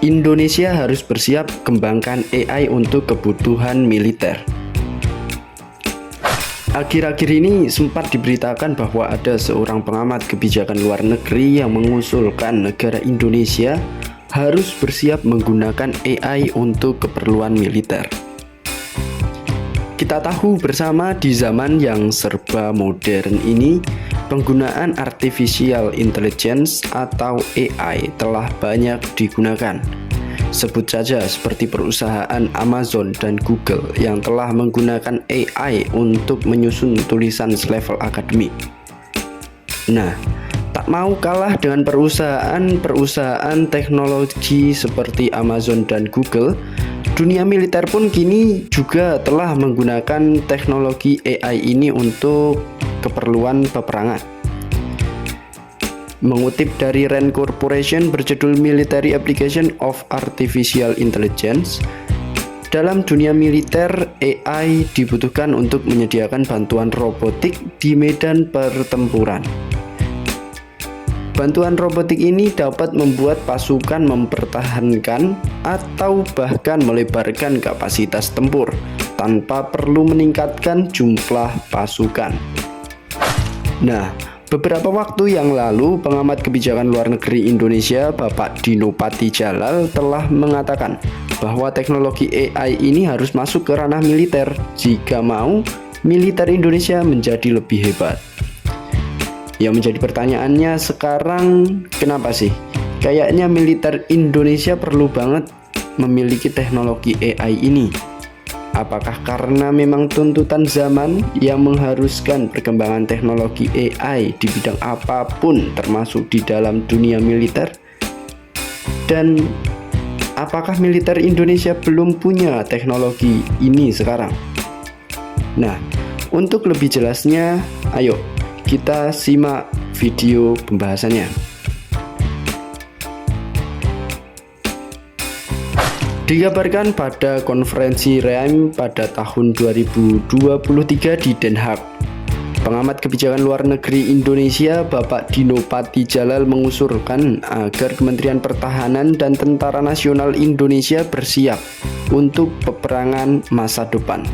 Indonesia harus bersiap kembangkan AI untuk kebutuhan militer. Akhir-akhir ini sempat diberitakan bahwa ada seorang pengamat kebijakan luar negeri yang mengusulkan negara Indonesia harus bersiap menggunakan AI untuk keperluan militer. Kita tahu bersama di zaman yang serba modern ini, penggunaan artificial intelligence atau AI telah banyak digunakan. Sebut saja seperti perusahaan Amazon dan Google yang telah menggunakan AI untuk menyusun tulisan selevel akademik. Nah, tak mau kalah dengan perusahaan teknologi seperti Amazon dan Google, dunia militer pun kini juga telah menggunakan teknologi AI ini untuk keperluan peperangan. Mengutip dari Rand Corporation berjudul Military Application of Artificial Intelligence, dalam dunia militer, AI dibutuhkan untuk menyediakan bantuan robotik di medan pertempuran. Bantuan robotik ini dapat membuat pasukan mempertahankan atau bahkan melebarkan kapasitas tempur tanpa perlu meningkatkan jumlah pasukan. Nah, beberapa waktu yang lalu pengamat kebijakan luar negeri Indonesia Bapak Dino Patijalal telah mengatakan bahwa teknologi AI ini harus masuk ke ranah militer jika mau militer Indonesia menjadi lebih hebat. Yang menjadi pertanyaannya sekarang, kenapa sih? Kayaknya militer Indonesia perlu banget memiliki teknologi AI ini. Apakah karena memang tuntutan zaman yang mengharuskan perkembangan teknologi AI di bidang apapun termasuk di dalam dunia militer? Dan apakah militer Indonesia belum punya teknologi ini sekarang? Nah, untuk lebih jelasnya, ayo kita simak video pembahasannya. Dikabarkan pada konferensi REAIM pada tahun 2023 di Den Haag, pengamat kebijakan luar negeri Indonesia Bapak Dino Patijalal mengusulkan agar Kementerian Pertahanan dan Tentara Nasional Indonesia bersiap untuk peperangan masa depan.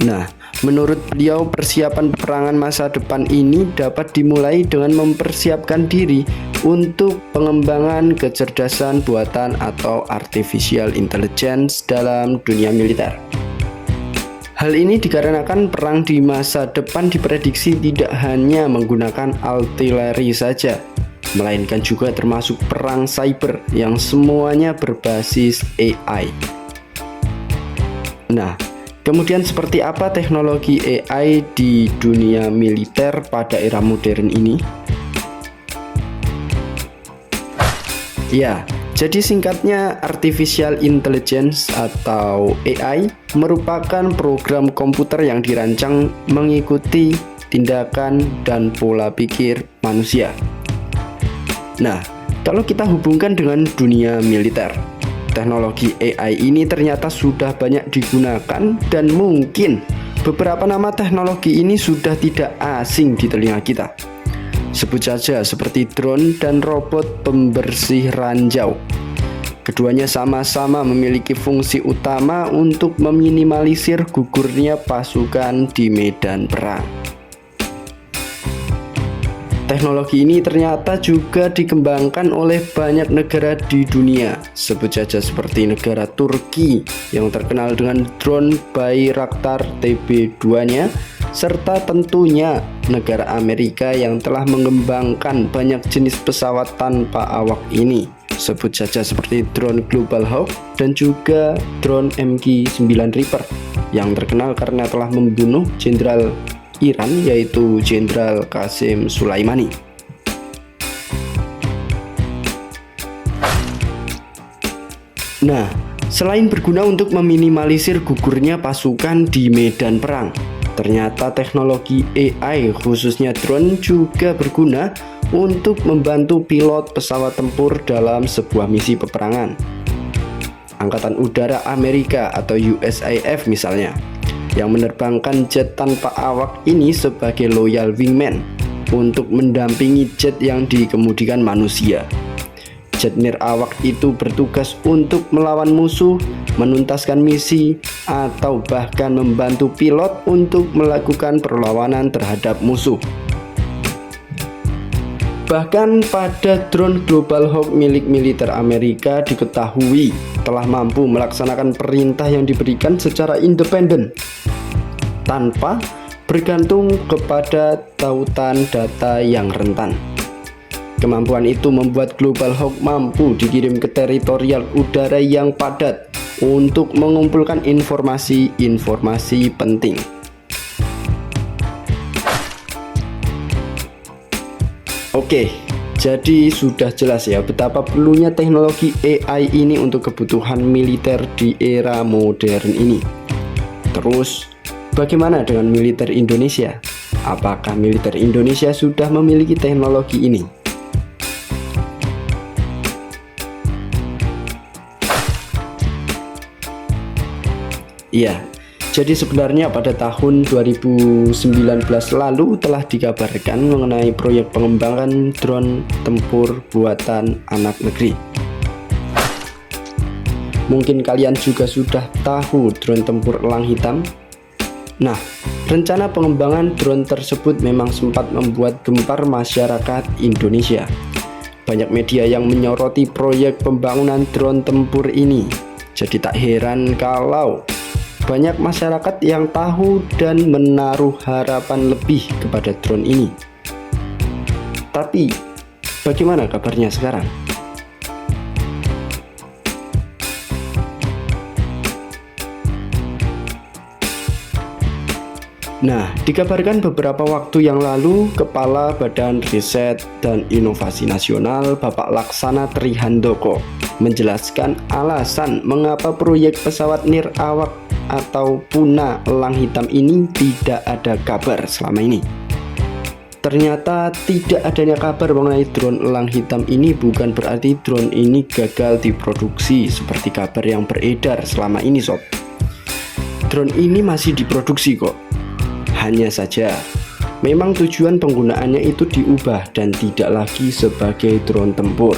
Nah, menurut beliau, persiapan peperangan masa depan ini dapat dimulai dengan mempersiapkan diri untuk pengembangan kecerdasan buatan atau artificial intelligence dalam dunia militer. Hal ini dikarenakan perang di masa depan diprediksi tidak hanya menggunakan artileri saja, melainkan juga termasuk perang cyber yang semuanya berbasis AI. Nah, kemudian seperti apa teknologi AI di dunia militer pada era modern ini? Ya, jadi singkatnya Artificial Intelligence atau AI merupakan program komputer yang dirancang mengikuti tindakan dan pola pikir manusia. Nah, kalau kita hubungkan dengan dunia militer, teknologi AI ini ternyata sudah banyak digunakan dan mungkin beberapa nama teknologi ini sudah tidak asing di telinga kita. Sebut saja seperti drone dan robot pembersih ranjau. Keduanya sama-sama memiliki fungsi utama untuk meminimalisir gugurnya pasukan di medan perang. Teknologi ini ternyata juga dikembangkan oleh banyak negara di dunia. Sebut saja seperti negara Turki yang terkenal dengan drone Bayraktar TB2-nya, serta tentunya negara Amerika yang telah mengembangkan banyak jenis pesawat tanpa awak ini. Sebut saja seperti drone Global Hawk dan juga drone MQ-9 Reaper yang terkenal karena telah membunuh Jenderal Iran yaitu Jenderal Qasem Soleimani. Nah, selain berguna untuk meminimalisir gugurnya pasukan di medan perang, ternyata teknologi AI khususnya drone juga berguna untuk membantu pilot pesawat tempur dalam sebuah misi peperangan. Angkatan Udara Amerika atau USAF misalnya, yang menerbangkan jet tanpa awak ini sebagai loyal wingman untuk mendampingi jet yang dikemudikan manusia. jet nirawak itu bertugas untuk melawan musuh, menuntaskan misi, atau bahkan membantu pilot untuk melakukan perlawanan terhadap musuh. Bahkan pada drone Global Hawk milik militer Amerika diketahui telah mampu melaksanakan perintah yang diberikan secara independen tanpa bergantung kepada tautan data yang rentan. Kemampuan itu membuat Global Hawk mampu dikirim ke teritorial udara yang padat untuk mengumpulkan informasi-informasi penting. Oke, jadi sudah jelas ya betapa perlunya teknologi AI ini untuk kebutuhan militer di era modern ini. Terus, bagaimana dengan militer Indonesia? Apakah militer Indonesia sudah memiliki teknologi ini? Iya, jadi sebenarnya pada tahun 2019 lalu telah dikabarkan mengenai proyek pengembangan drone tempur buatan anak negeri. Mungkin kalian juga sudah tahu drone tempur elang hitam. Nah, rencana pengembangan drone tersebut memang sempat membuat gempar masyarakat Indonesia. Banyak media yang menyoroti proyek pembangunan drone tempur ini. Jadi tak heran kalau banyak masyarakat yang tahu dan menaruh harapan lebih kepada drone ini. Tapi, bagaimana kabarnya sekarang? Nah, dikabarkan beberapa waktu yang lalu, Kepala Badan Riset dan Inovasi Nasional Bapak Laksana Trihandoko menjelaskan alasan mengapa proyek pesawat nirawak atau Puna elang hitam ini tidak ada kabar selama ini. Ternyata tidak adanya kabar mengenai drone elang hitam ini bukan berarti drone ini gagal diproduksi seperti kabar yang beredar selama ini, sob. Drone ini masih diproduksi kok. Hanya saja memang tujuan penggunaannya itu diubah dan tidak lagi sebagai drone tempur.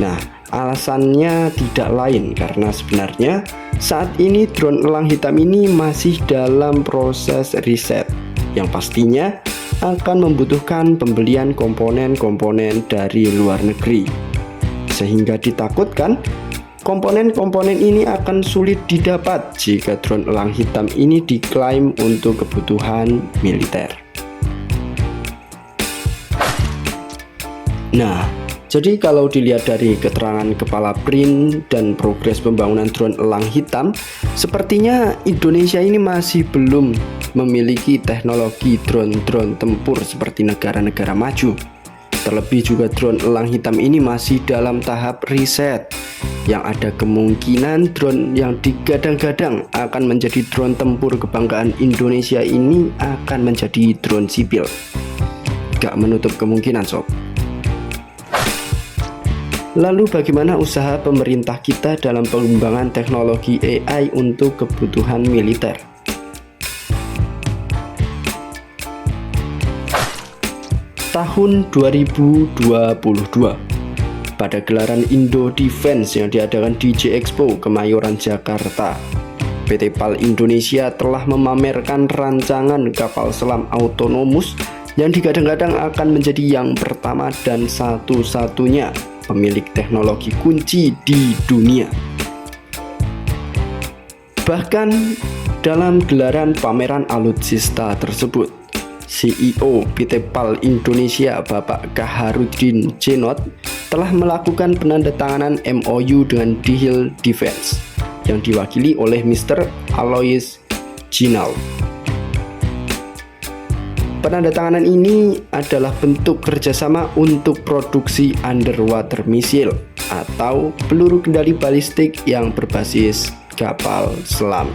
Nah, alasannya tidak lain karena sebenarnya saat ini drone elang hitam ini masih dalam proses riset yang pastinya akan membutuhkan pembelian komponen-komponen dari luar negeri, sehingga ditakutkan komponen-komponen ini akan sulit didapat jika drone elang hitam ini diklaim untuk kebutuhan militer. Nah, jadi kalau dilihat dari keterangan Kepala BRIN dan progres pembangunan drone elang hitam, sepertinya Indonesia ini masih belum memiliki teknologi drone-drone tempur seperti negara-negara maju. Terlebih juga drone elang hitam ini masih dalam tahap riset, yang ada kemungkinan drone yang digadang-gadang akan menjadi drone tempur kebanggaan Indonesia ini akan menjadi drone sipil. Gak menutup kemungkinan, sob. Lalu bagaimana usaha pemerintah kita dalam pengembangan teknologi AI untuk kebutuhan militer? Tahun 2022, pada gelaran Indo Defense yang diadakan di J-Expo Kemayoran, Jakarta, PT PAL Indonesia telah memamerkan rancangan kapal selam autonomous yang digadang-gadang akan menjadi yang pertama dan satu-satunya pemilik teknologi kunci di dunia. Bahkan dalam gelaran pameran alutsista tersebut, CEO PT PAL Indonesia Bapak Kaharudin Jenot telah melakukan penandatanganan MOU dengan Dihil Defense yang diwakili oleh Mr. Alois Ginal. Penandatanganan ini adalah bentuk kerjasama untuk produksi underwater missile atau peluru kendali balistik yang berbasis kapal selam.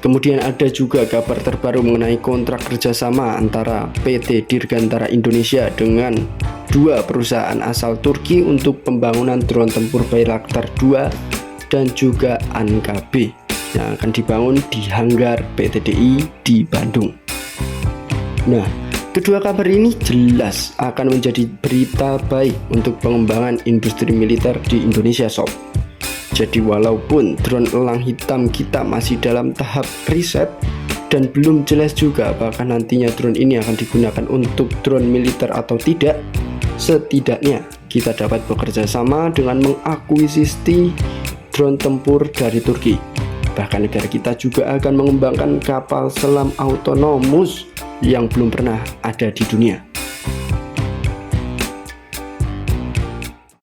Kemudian ada juga kabar terbaru mengenai kontrak kerjasama antara PT Dirgantara Indonesia dengan dua perusahaan asal Turki untuk pembangunan drone tempur Bayraktar 2 dan juga ANKB yang akan dibangun di hanggar PT DI di Bandung. Nah, Kedua kabar ini jelas akan menjadi berita baik untuk pengembangan industri militer di Indonesia Sob. Jadi walaupun drone elang hitam kita masih dalam tahap riset dan belum jelas juga apakah nantinya drone ini akan digunakan untuk drone militer atau tidak, setidaknya kita dapat bekerja sama dengan mengakuisisi drone tempur dari Turki. Bahkan negara kita juga akan mengembangkan kapal selam autonomous yang belum pernah ada di dunia.